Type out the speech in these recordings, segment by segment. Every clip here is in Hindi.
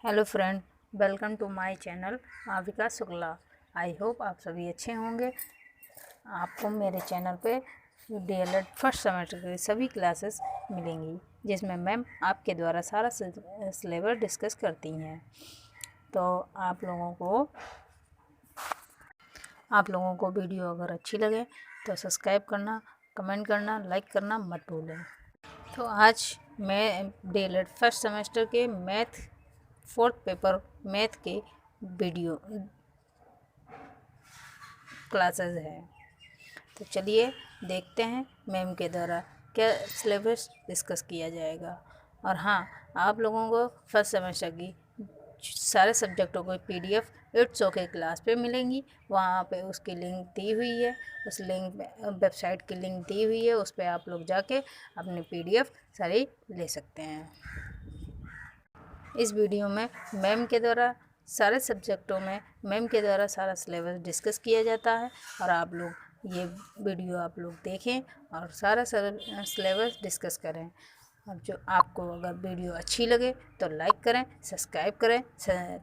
Hello friend, welcome to my channel Avika Shukla. I hope आप सभी अच्छे होंगे। आपको मेरे चैनल पे डीएलएड फर्स्ट सेमेस्टर की सभी क्लासेस मिलेंगी, जिसमें मैम आपके द्वारा सारा सिलेबस डिस्कस करती हैं। तो आप लोगों को वीडियो अगर अच्छी लगे तो सब्सक्राइब करना, कमेंट करना, लाइक करना मत भूलें। तो आज मैं डीएलएड फर्स्ट सेमेस्टर के मैथ फोर्थ पेपर मैथ के वीडियो क्लासेस है। तो चलिए देखते हैं मैम के द्वारा क्या सिलेबस डिस्कस किया जाएगा। और हाँ, आप लोगों को फर्स्ट सेमेस्टर की सारे सब्जेक्टों को पीडीएफ 800 के क्लास पे मिलेंगी। वहाँ पे उसकी लिंक दी हुई है, उस लिंक में वेबसाइट की लिंक दी हुई है, उस पर आप लोग जाके अपने पीडीएफ सारी ले सकते हैं। इस वीडियो में मैम के द्वारा सारे सब्जेक्टों में मैम के द्वारा सारा सिलेबस डिस्कस किया जाता है, और आप लोग ये वीडियो आप लोग देखें और सारा सिलेबस डिस्कस करें। और जो आपको अगर वीडियो अच्छी लगे तो लाइक करें, सब्सक्राइब करें,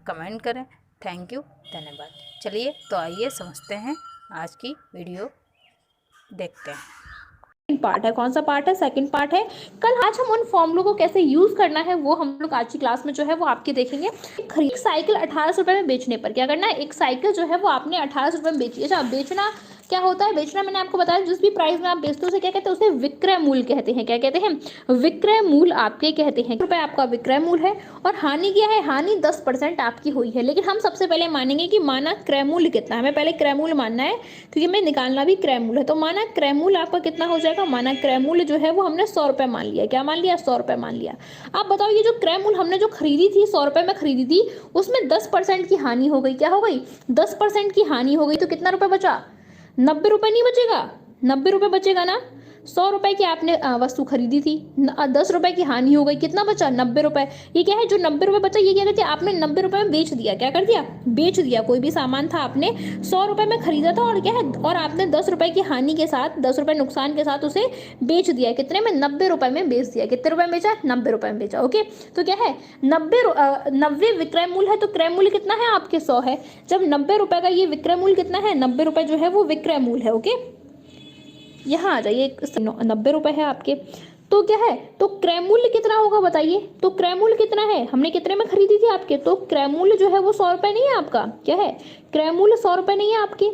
कमेंट करें। थैंक यू, धन्यवाद। चलिए तो आइए समझते हैं आज की वीडियो, देखते हैं। पार्ट है। कौन सा पार्ट है? सेकंड पार्ट है। कल आज हम उन फॉर्मूलों को कैसे यूज करना है वो हम लोग आज की क्लास में जो है वो आपके देखेंगे। एक साइकिल 1800 रुपए में बेचने पर क्या करना है? एक साइकिल जो है वो आपने 1800 रुपए में बेची। अच्छा, बेचना क्या होता है? बेचना मैंने आपको बताया, जिस भी प्राइस में आप बेचते हो उसे क्या कहते हैं? उसे विक्रय मूल्य कहते हैं। क्या कहते हैं? विक्रय मूल्य आपके कहते हैं। रुपए आपका विक्रय मूल्य है। और हानि क्या है? हानि 10% आपकी हुई है। लेकिन हम सबसे पहले मानेंगे कि मानक क्रय मूल्य कितना है। हमें पहले क्रय मूल्य मानना है, क्योंकि हमें निकालना भी क्रय मूल्य है। तो मानक क्रय मूल्य आपका कितना हो जाएगा? मानक क्रय मूल्य जो है वो हमने 100 रुपए मान लिया। क्या मान लिया? 100 रुपए मान लिया। आप बताओ, ये जो क्रय मूल्य हमने जो खरीदी थी 100 रुपए में खरीदी थी, उसमें 10% की हानि हो गई। क्या हो गई? 10% की हानि हो गई। तो कितना रुपए बचा? 90 रुपए नहीं बचेगा? 90 रुपए बचेगा ना। 100 रुपए की आपने वस्तु खरीदी थी, 10 रुपए की हानि हो गई, कितना बचा? 90 रुपए। ये क्या है? जो 90 रुपए बचा ये क्या करती है? आपने 90 रुपए में बेच दिया। क्या कर दिया? बेच दिया। कोई भी सामान था आपने 100 रुपए में खरीदा था, और क्या है, और आपने 10 रुपए की हानि के साथ, 10 रुपए नुकसान के साथ उसे बेच दिया। कितने में? 90 रुपए में बेच दिया। कितने रुपए में बेचा? 90 रुपए में बेचा। ओके, तो क्या है? 90 विक्रय मूल्य है, तो क्रय मूल्य कितना है आपके? 100 है। जब 90 रुपए का ये विक्रय मूल्य कितना है? 90 रुपए जो है वो विक्रय मूल्य है। ओके, यहाँ आ जाइए। 90 रुपए है आपके, तो क्या है? तो क्रय मूल्य कितना होगा बताइए? तो क्रय मूल्य कितना है? हमने कितने में खरीदी थी आपके? तो क्रय मूल्य जो है वो 100 रुपए नहीं है आपका। क्या है? क्रय मूल्य 100 रुपए नहीं है आपके।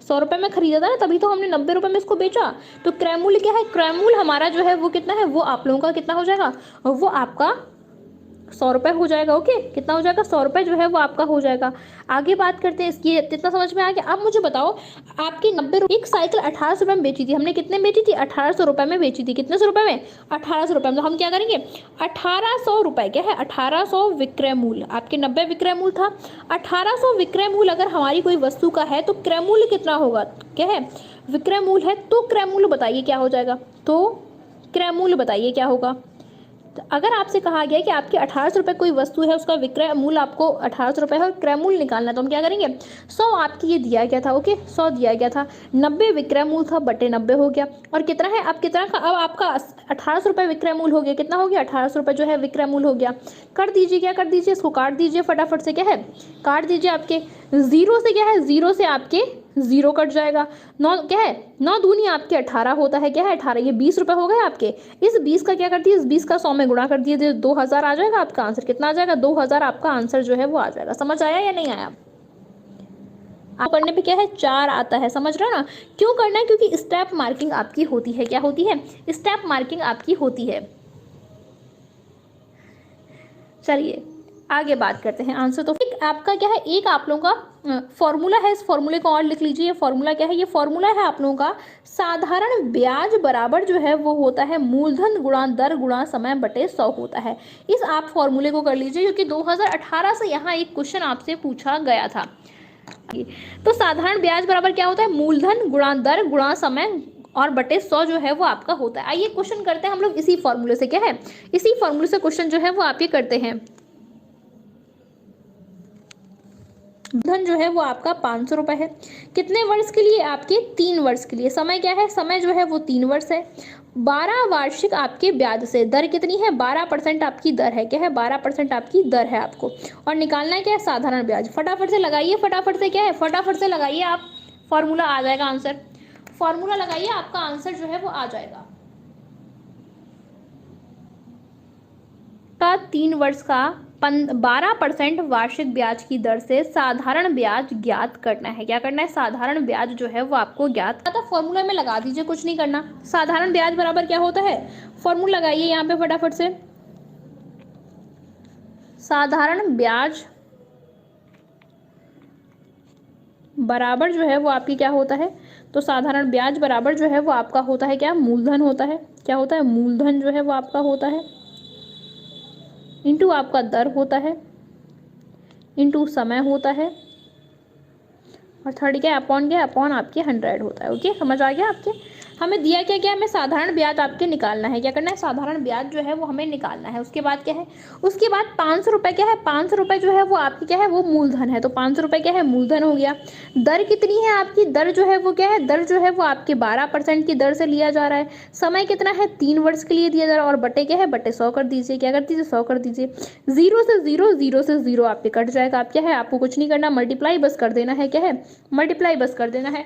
100 रुपए में खरीदा था ना, तभी तो हमने 90 रुपए में इसको बेचा। तो क्रय मूल्य क्या है? क्रय मूल्य हमारा जो है वो कितना है? वो आप लोगों का कितना हो जाएगा? वो आपका 100 रुपए हो जाएगा। ओके, कितना हो जाएगा? 100 रुपए जो है वो आपका हो जाएगा। आगे बात करते हैं इसकी। कितना समझ में आ गया? अब मुझे बताओ, आपकी 90 एक साइकिल 1800 रुपए में बेची थी। हमने कितने में बेची थी? 1800 रुपए में बेची थी। कितने सौ रुपए में? 1800 रुपए में। तो हम क्या करेंगे? 1800 रुपए क्या है? 1800 विक्रय मूल्य। आपके 90 विक्रय मूल्य था। 1800 विक्रय मूल्य अगर हमारी कोई वस्तु का है तो क्रय मूल्य कितना होगा? क्या है? विक्रय मूल्य है, तो क्रय मूल्य बताइए क्या हो जाएगा? तो क्रय मूल्य बताइए क्या होगा? तो अगर आपसे कहा गया कि आपके 1800 रुपये कोई वस्तु है, उसका विक्रय मूल्य आपको 1800 रुपये है और क्रय मूल्य निकालना है, तो हम क्या करेंगे? 100 आपकी ये दिया गया था। ओके, 100 दिया गया था। 90 विक्रय मूल्य था, बटे 90 हो गया। और कितना है? अब कितना का? अब आपका 1800 रुपये विक्रय मूल्य हो गया। कितना हो गया? 1800 रुपये जो है विक्रय मूल्य हो गया। कर दीजिए, क्या कर दीजिए? इसको काट दीजिए फटाफट से। क्या है? काट दीजिए। आपके जीरो से क्या है? जीरो से आपके जीरो कट जाएगा। 9 क्या है? 9 दूनी आपके 18 होता है। क्या है? 18। ये 20 रुपए हो गए आपके। इस 20 का क्या करती है? इस 20 का 100 में गुणा कर दिए, 2000 आ जाएगा आपका आंसर। कितना आ जाएगा? 2000 आपका आंसर जो है वो आ जाएगा। समझ आया या नहीं आया? आप करने पे क्या है? 4 आता है। समझ रहे हो ना? क्यों करना है? क्योंकि स्टेप मार्किंग आपकी होती है। क्या होती है? स्टेप मार्किंग आपकी होती है। चलिए आगे बात करते हैं आंसर। तो एक आपका क्या है? एक आप लोगों का फॉर्मूला है। इस फॉर्मूले को और लिख लीजिए। ये फॉर्मूला क्या है? ये फॉर्मूला है आप लोगों का, साधारण ब्याज बराबर जो है वो होता है मूलधन गुणा दर गुणा समय बटे 100 होता है। इस आप फॉर्मूले को कर लीजिए, क्योंकि 2018 से यहाँ एक क्वेश्चन आपसे पूछा गया था। तो साधारण ब्याज बराबर क्या होता है? मूलधन गुणा दर गुणा समय और बटे 100 जो है वो आपका होता है। आइए क्वेश्चन करते हैं हम लोग इसी फॉर्मूले से। क्या है? इसी फॉर्मूले से क्वेश्चन जो है वो आप ये करते हैं। धन जो है वो आपका 500 रुपए है। कितने वर्ष के लिए? आपके 3 वर्ष के लिए। समय क्या है? समय जो है वो 3 वर्ष है। 12 वार्षिक आपके ब्याज से दर कितनी है, 12% आपकी दर है, क्या है 12% आपकी दर है आपको, और निकालना है क्या है साधारण ब्याज। फटाफट से लगाइए, फटाफट से क्या है, फटाफट से लगाइए आप, फॉर्मूला आ जाएगा आंसर, फॉर्मूला लगाइए, आपका आंसर जो है वो आ जाएगा। का 3 वर्ष का 12% वार्षिक ब्याज की दर से साधारण ब्याज ज्ञात करना है। क्या करना है, साधारण ब्याज जो है वो आपको ज्ञात करना। फॉर्मूला में लगा दीजिए, कुछ नहीं करना। साधारण ब्याज बराबर क्या होता है, फॉर्मूला लगाइए यहाँ पे फटाफट से। साधारण ब्याज बराबर जो है वो आपकी क्या होता है, तो साधारण ब्याज बराबर जो है वो आपका होता है क्या, मूलधन होता है। क्या होता है, मूलधन जो है वो आपका होता है, इंटू आपका दर होता है, इंटू समय होता है, और थर्ड क्या, अपॉन आपके 100 होता है। ओके, समझ आ गया आपके। हमें दिया क्या क्या, हमें साधारण ब्याज आपके निकालना है। क्या करना है, साधारण ब्याज जो है वो हमें निकालना है। उसके बाद क्या है, उसके बाद 500 रुपये क्या है, 500 रुपये जो है वो आपकी क्या है, वो मूलधन है, तो 500 रुपये क्या है, मूलधन हो गया। दर कितनी है आपकी, दर जो है वो क्या है, दर जो है वो आपके 12% की दर से लिया जा रहा है। समय कितना है, 3 वर्ष के लिए दिया जा रहा है, और बटे क्या है, बटे 100 कर दीजिए। क्या कर दीजिए, 100 कर दीजिए। 0 से 0, 0 से 0 आपके कट जाएगा। आप क्या है, आपको कुछ नहीं करना, मल्टीप्लाई बस कर देना है। क्या है, मल्टीप्लाई बस कर देना है।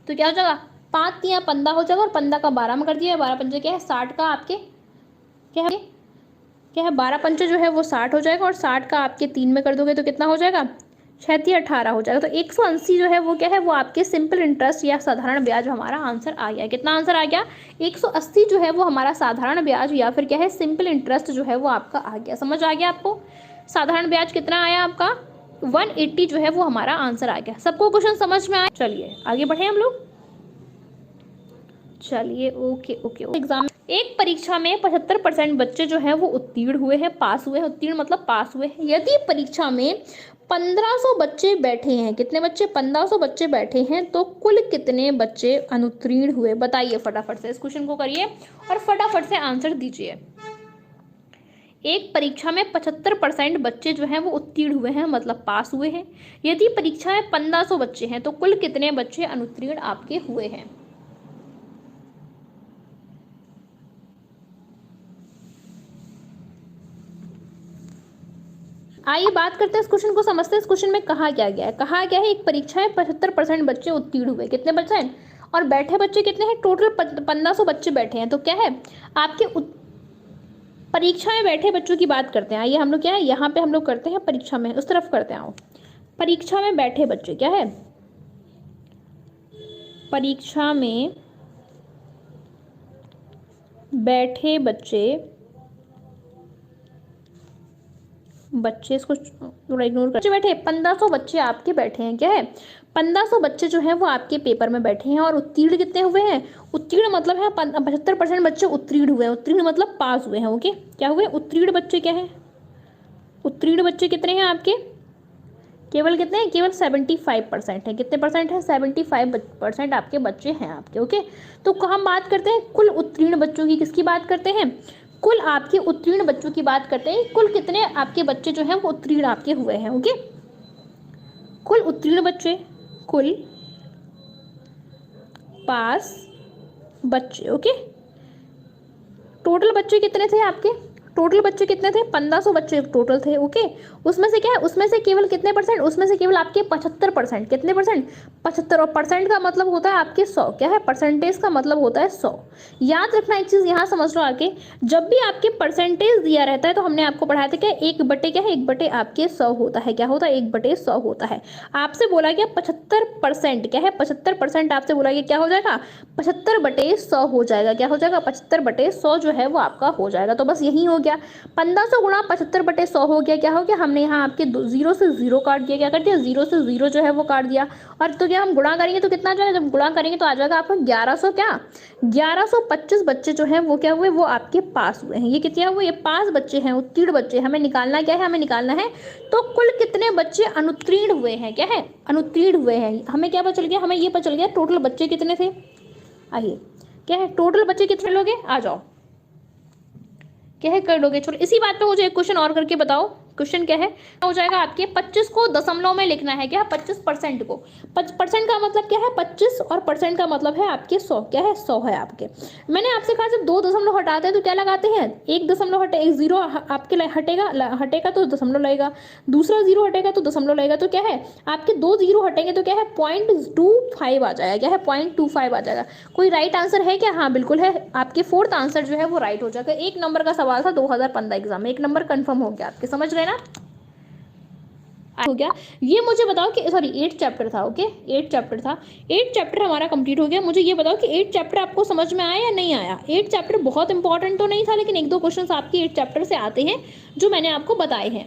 तो क्या हो जाएगा, 5 तिया 15 हो जाएगा, और 15 का 12 में कर दिया, 12 पंचे क्या है 60 का आपके क्या है 12 पंचे जो है वो 60 हो जाएगा, और 60 का आपके 3 में कर दोगे तो कितना हो जाएगा, 36 18 हो जाएगा। तो 180 जो है वो क्या है, वो आपके सिंपल इंटरेस्ट या साधारण ब्याज हमारा आंसर आ गया। कितना आंसर आ गया, 180 जो है वो हमारा साधारण ब्याज या फिर क्या है सिंपल इंटरेस्ट जो है वो आपका आ गया। समझ आ गया आपको, साधारण ब्याज कितना आया आपका 180 जो है वो हमारा आंसर आ गया। सबको क्वेश्चन समझ में आया, चलिए आगे बढ़े हम लोग। चलिए ओके ओके। एग्जाम एक परीक्षा में 75% बच्चे जो हैं वो उत्तीर्ण हुए हैं, पास हुए हैं, उत्तीर्ण मतलब पास हुए हैं। यदि परीक्षा में 1500 बच्चे बैठे हैं, कितने बच्चे, 1500 बच्चे बैठे हैं, तो कुल कितने बच्चे अनुत्तीर्ण हुए, बताइए फटाफट से। इस क्वेश्चन को करिए और फटाफट से आंसर दीजिए। एक परीक्षा में 75% बच्चे जो हैं वो उत्तीर्ण हुए हैं, मतलब पास हुए हैं। यदि परीक्षा में 1500 बच्चे हैं तो कुल कितने बच्चे अनुत्तीर्ण आपके हुए हैं। आइए बात करते हैं इस क्वेश्चन को, समझते हैं इस क्वेश्चन में कहा क्या गया है। कहा गया है एक परीक्षा में 75% बच्चे उत्तीर्ण हुए, कितने बच्चे हैं, और बैठे बच्चे कितने हैं, टोटल 1500 बच्चे बैठे हैं। तो क्या है आपके परीक्षा में बैठे बच्चों की बात करते हैं। आइए हम लोग क्या है यहाँ पे हम लोग करते हैं परीक्षा में, उस तरफ करते हैं। आओ, परीक्षा में बैठे बच्चे क्या है, परीक्षा में बैठे बच्चे इसको थोड़ा इग्नोर कर, बैठे 1500 बच्चे आपके बैठे हैं। क्या है 1500 बच्चे जो हैं वो आपके पेपर में बैठे हैं, और उत्तीर्ण कितने हुए हैं, उत्तीर्ण मतलब है 75% बच्चे उत्तीर्ण हुए हैं, उत्तीर्ण मतलब पास हुए हैं। ओके, क्या हुए, उत्तीर्ण बच्चे क्या है, उत्तीर्ण बच्चे कितने हैं आपके, केवल कितने हैं, केवल 75% है। कितने परसेंट है, 75% आपके बच्चे हैं आपके। ओके, तो हम बात करते हैं कुल उत्तीर्ण बच्चों की, किसकी बात करते हैं, कुल आपके उत्तीर्ण बच्चों की बात करते हैं। कुल कितने आपके बच्चे जो हैं वो उत्तीर्ण आपके हुए हैं। ओके, कुल उत्तीर्ण बच्चे, कुल पास बच्चे। ओके, टोटल बच्चे कितने थे आपके, टोटल बच्चे कितने थे, 1500 बच्चे टोटल थे। ओके, उसमें से क्या है, उसमें से केवल कितने परसेंट, उसमें से केवल आपके 75%, कितने परसेंट, 75, और परसेंट का मतलब होता है आपके 100। क्या है, परसेंटेज का मतलब होता है 100। याद रखना एक चीज़ यहाँ समझ लो आगे, जब भी आपके परसेंटेज दिया रहता है तो हमने आपको पढ़ाया था क्या, 1/, क्या है 1/, आपके 100 होता है। क्या होता है, 1/100 होता है। आपसे बोला गया 75%, क्या है 75% आपसे बोला गया, क्या हो जाएगा 75/100 हो जाएगा। क्या हो जाएगा, 75/100 जो है वो आपका हो जाएगा। तो बस यही हो गया, 1500 गुणा 75/100 हो गया। क्या हो गया, हमने यहाँ आपके 0 से 0 काट दिया। क्या कर दिया, 0 से 0 जो है वो काट दिया। और तो क्या हम गुणा करेंगे तो कितना जो है, जब गुणा करेंगे तो आ जाएगा आपका 1100, क्या 1125 बच्चे जो हैं वो क्या हुए, वो आपके पास हुए हैं। ये कितने हुए, ये पास बच्चे हैं, उत्तीर्ण बच्चे। हमें निकालना क्या है, हमें निकालना है तो कुल कितने बच्चे अनुत्तीर्ण हुए हैं। क्या है, अनुत्तीर्ण हुए हैं। हमें क्या पता चल गया, हमें ये पता चल गया टोटल बच्चे कितने थे। आइए, क्या है टोटल बच्चे कितने लोगे, आ जाओ, क्या है कर लोगे। चलो इसी बात पे मुझे एक क्वेश्चन और करके बताओ, क्वेश्चन क्या है, हो जाएगा आपके 25 को दशमलव में लिखना है, क्या 25% को, परसेंट का मतलब क्या है 25 और परसेंट का मतलब है आपके 100, क्या है 100 है आपके। मैंने आपसे कहा जब 2 दशमलव हटाते हैं तो क्या लगाते हैं, 1 दशमलव हटे, 1 जीरो आपके हटेगा तो दशमलव लगेगा, दूसरा जीरो हटेगा तो दशमलव लगेगा, तो क्या है आपके 2 जीरो हटेंगे तो क्या है 0.25 आ जाएगा, क्या है 0.25 आ जाएगा। कोई राइट आंसर है क्या, हाँ बिल्कुल है, आपके 4th आंसर जो है वो राइट हो जाएगा। 1 नंबर का सवाल था 2015 एग्जाम में, 1 नंबर कंफर्म हो गया आपके, समझ गए ना, हो गया। ये मुझे बताओ कि सॉरी 8 चैप्टर था, ओके 8 चैप्टर था, 8 चैप्टर हमारा कंप्लीट हो गया। मुझे ये बताओ कि 8 चैप्टर आपको समझ में आया या नहीं आया। 8 चैप्टर बहुत इंपॉर्टेंट तो नहीं था, लेकिन 1-2 क्वेश्चंस आपके 8 चैप्टर से आते हैं जो मैंने आपको बताए हैं।